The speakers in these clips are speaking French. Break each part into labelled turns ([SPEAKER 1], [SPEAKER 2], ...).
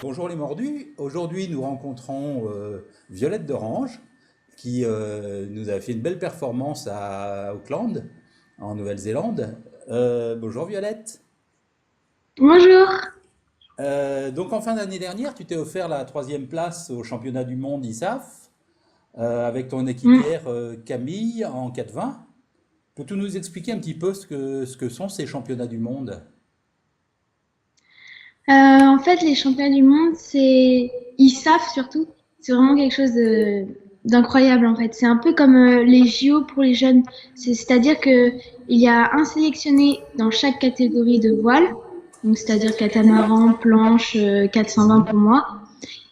[SPEAKER 1] Bonjour les mordus. Aujourd'hui, nous rencontrons Violette d'Orange qui nous a fait une belle performance à Auckland, en Nouvelle-Zélande. Bonjour Violette.
[SPEAKER 2] Bonjour.
[SPEAKER 1] Donc en fin d'année dernière, tu t'es offert la troisième place au championnat du monde ISAF avec ton
[SPEAKER 2] Mm.
[SPEAKER 1] équipière Camille en 4,20. Peux-tu nous expliquer un petit peu ce que sont ces championnats du monde?
[SPEAKER 2] En fait, les championnats du monde, ils savent surtout, c'est vraiment quelque chose d'incroyable en fait. C'est un peu comme les JO pour les jeunes. C'est-à-dire que il y a un sélectionné dans chaque catégorie de voile, donc c'est-à-dire catamaran, planche, 420 pour moi,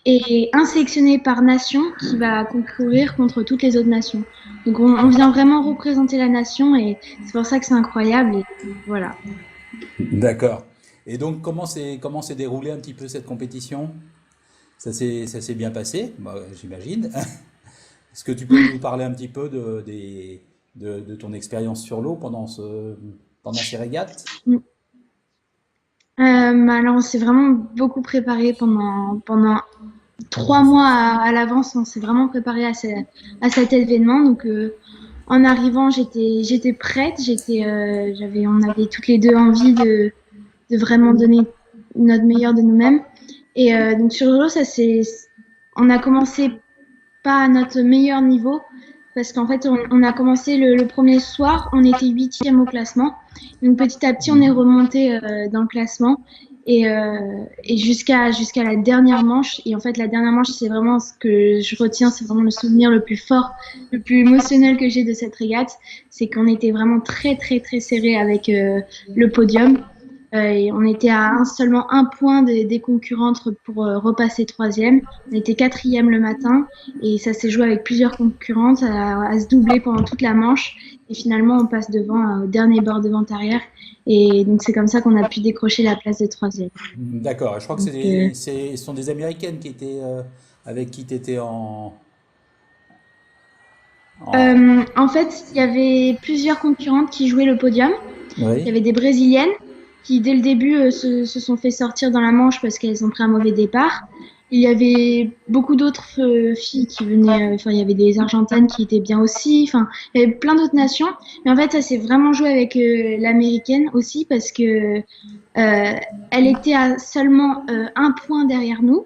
[SPEAKER 2] et un sélectionné par nation qui va concourir contre toutes les autres nations. Donc on vient vraiment représenter la nation et c'est pour ça que c'est incroyable. Et voilà.
[SPEAKER 1] D'accord. Et donc comment s'est déroulée un petit peu cette compétition? Ça s'est bien passé, bah, j'imagine. Est-ce que tu peux nous parler un petit peu de ton expérience sur l'eau pendant ces régates?
[SPEAKER 2] Alors, on s'est vraiment beaucoup préparé pendant 3 mois à l'avance. On s'est vraiment préparé à cet événement. Donc, en arrivant, j'étais prête. On avait toutes les deux envie de vraiment donner notre meilleur de nous-mêmes. Et donc, sur le lot, on a commencé pas à notre meilleur niveau parce qu'en fait, on a commencé le premier soir, on était huitième au classement. Donc petit à petit, on est remonté dans le classement et jusqu'à la dernière manche. Et en fait, la dernière manche, c'est vraiment ce que je retiens, c'est vraiment le souvenir le plus fort, le plus émotionnel que j'ai de cette régate. C'est qu'on était vraiment très, très, très serré avec le podium. Et on était à seulement un point des concurrentes pour repasser troisième. On était quatrième le matin et ça s'est joué avec plusieurs concurrentes à se doubler pendant toute la manche. Et finalement, on passe devant au dernier bord de vente arrière. Et donc, c'est comme ça qu'on a pu décrocher la place de troisième.
[SPEAKER 1] D'accord. Je crois que
[SPEAKER 2] Donc,
[SPEAKER 1] ce sont des Américaines avec qui tu étais en...
[SPEAKER 2] en fait, il y avait plusieurs concurrentes qui jouaient le podium. Il y
[SPEAKER 1] Oui.
[SPEAKER 2] avait des Brésiliennes qui, dès le début, se sont fait sortir dans la manche parce qu'elles ont pris un mauvais départ. Il y avait beaucoup d'autres filles qui venaient, enfin, il y avait des Argentines qui étaient bien aussi. Enfin, il y avait plein d'autres nations. Mais en fait, ça s'est vraiment joué avec l'américaine aussi parce que elle était à seulement un point derrière nous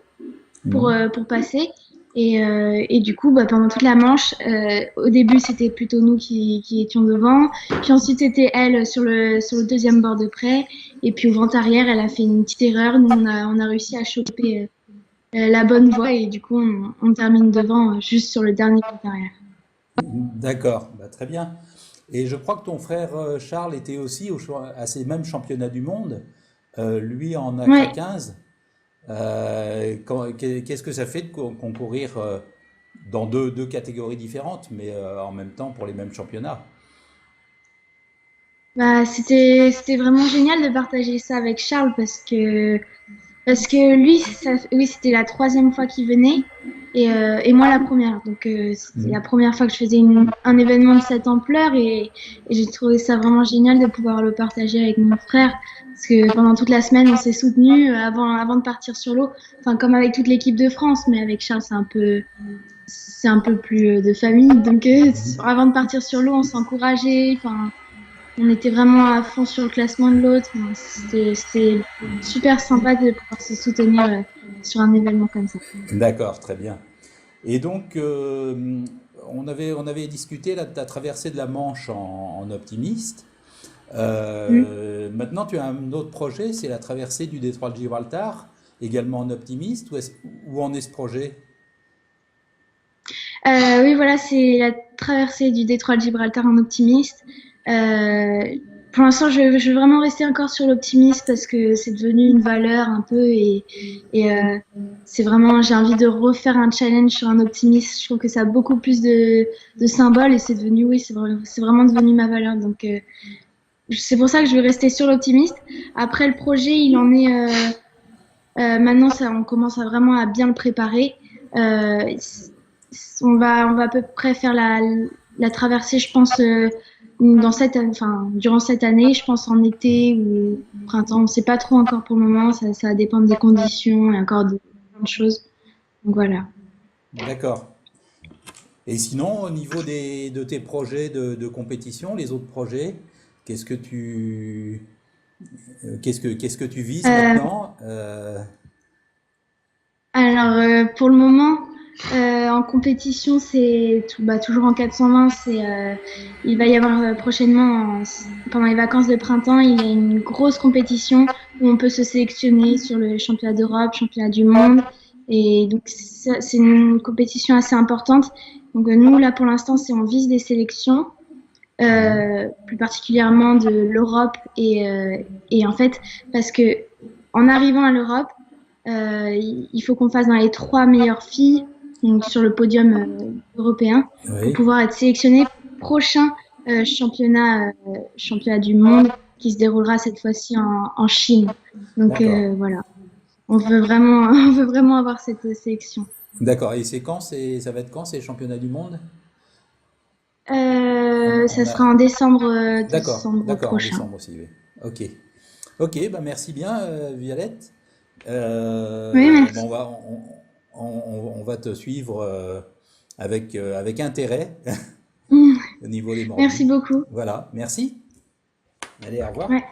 [SPEAKER 1] Mhm.
[SPEAKER 2] pour passer. Et du coup, bah, pendant toute la manche, au début, c'était plutôt nous qui étions devant. Puis ensuite, c'était elle sur le deuxième bord de près. Et puis au vent arrière, elle a fait une petite erreur. Nous, on a réussi à choper la bonne voie. Et du coup, on termine devant juste sur le dernier vent arrière.
[SPEAKER 1] D'accord. Bah, très bien. Et je crois que ton frère Charles était aussi à ces mêmes championnats du monde, lui en accra
[SPEAKER 2] Ouais.
[SPEAKER 1] 15. Qu'est-ce que ça fait de concourir dans deux catégories différentes, mais en même temps pour les mêmes championnats?
[SPEAKER 2] Bah, c'était vraiment génial de partager ça avec Charles parce que lui, oui, c'était la troisième fois qu'il venait et moi la première. Donc c'était la
[SPEAKER 1] Mhm.
[SPEAKER 2] première fois que je faisais un événement de cette ampleur et j'ai trouvé ça vraiment génial de pouvoir le partager avec mon frère parce que pendant toute la semaine on s'est soutenus avant de partir sur l'eau. Enfin comme avec toute l'équipe de France, mais avec Charles c'est un peu plus de famille. Donc avant de partir sur l'eau, on s'encourageait. Enfin on était vraiment à fond sur le classement de l'autre. Enfin, c'était super sympa de pouvoir se soutenir sur un événement comme ça.
[SPEAKER 1] D'accord, très bien. Et donc, on avait discuté là, de ta traversée de la Manche en optimiste.
[SPEAKER 2] Mm.
[SPEAKER 1] Maintenant, tu as un autre projet, c'est la traversée du détroit de Gibraltar, également en optimiste. Où en est ce projet?
[SPEAKER 2] Oui, voilà, c'est la traversée du détroit de Gibraltar en optimiste. Euh, pour l'instant, je veux vraiment rester encore sur l'optimiste parce que c'est devenu une valeur un peu et c'est vraiment, j'ai envie de refaire un challenge sur un optimiste. Je trouve que ça a beaucoup plus de symboles et c'est devenu, oui, c'est vraiment devenu ma valeur. Donc, c'est pour ça que je vais rester sur l'optimiste. Après, le projet, il en est maintenant, on commence à vraiment à bien le préparer. Euh, on va à peu près faire la traversée, je pense, durant cette année, je pense en été ou printemps. On ne sait pas trop encore pour le moment. Ça va dépendre des conditions et encore de choses. Donc voilà.
[SPEAKER 1] D'accord. Et sinon, au niveau de tes projets de compétition, les autres projets, qu'est-ce que tu, qu'est-ce que tu vises
[SPEAKER 2] Euh,
[SPEAKER 1] maintenant?
[SPEAKER 2] alors pour le moment, en compétition, c'est toujours en 420. Il va y avoir prochainement, pendant les vacances de printemps, il y a une grosse compétition où on peut se sélectionner sur le championnat d'Europe, championnat du monde. Et donc c'est une compétition assez importante. Donc nous là pour l'instant, c'est on vise des sélections.
[SPEAKER 1] Mhm.
[SPEAKER 2] Plus particulièrement de l'Europe et en fait parce que en arrivant à l'Europe, il faut qu'on fasse dans les trois meilleures filles donc sur le podium européen pour
[SPEAKER 1] Oui,
[SPEAKER 2] pouvoir être sélectionné pour le prochain championnat du monde qui se déroulera cette fois-ci en Chine. Donc
[SPEAKER 1] d'accord.
[SPEAKER 2] voilà, on veut vraiment on veut vraiment avoir cette sélection.
[SPEAKER 1] D'accord. Et c'est quand? Ça va être quand ces championnats du monde?
[SPEAKER 2] Ça
[SPEAKER 1] On
[SPEAKER 2] sera
[SPEAKER 1] a...
[SPEAKER 2] en décembre
[SPEAKER 1] D'accord,
[SPEAKER 2] décembre
[SPEAKER 1] d'accord, en
[SPEAKER 2] prochain.
[SPEAKER 1] décembre aussi, oui. Ok. Ok, bah merci bien, Violette.
[SPEAKER 2] Oui,
[SPEAKER 1] Bon,
[SPEAKER 2] merci.
[SPEAKER 1] on va te suivre avec intérêt au niveau des
[SPEAKER 2] Merci
[SPEAKER 1] morbus.
[SPEAKER 2] beaucoup.
[SPEAKER 1] Voilà, merci. Allez, au revoir.
[SPEAKER 2] Ouais.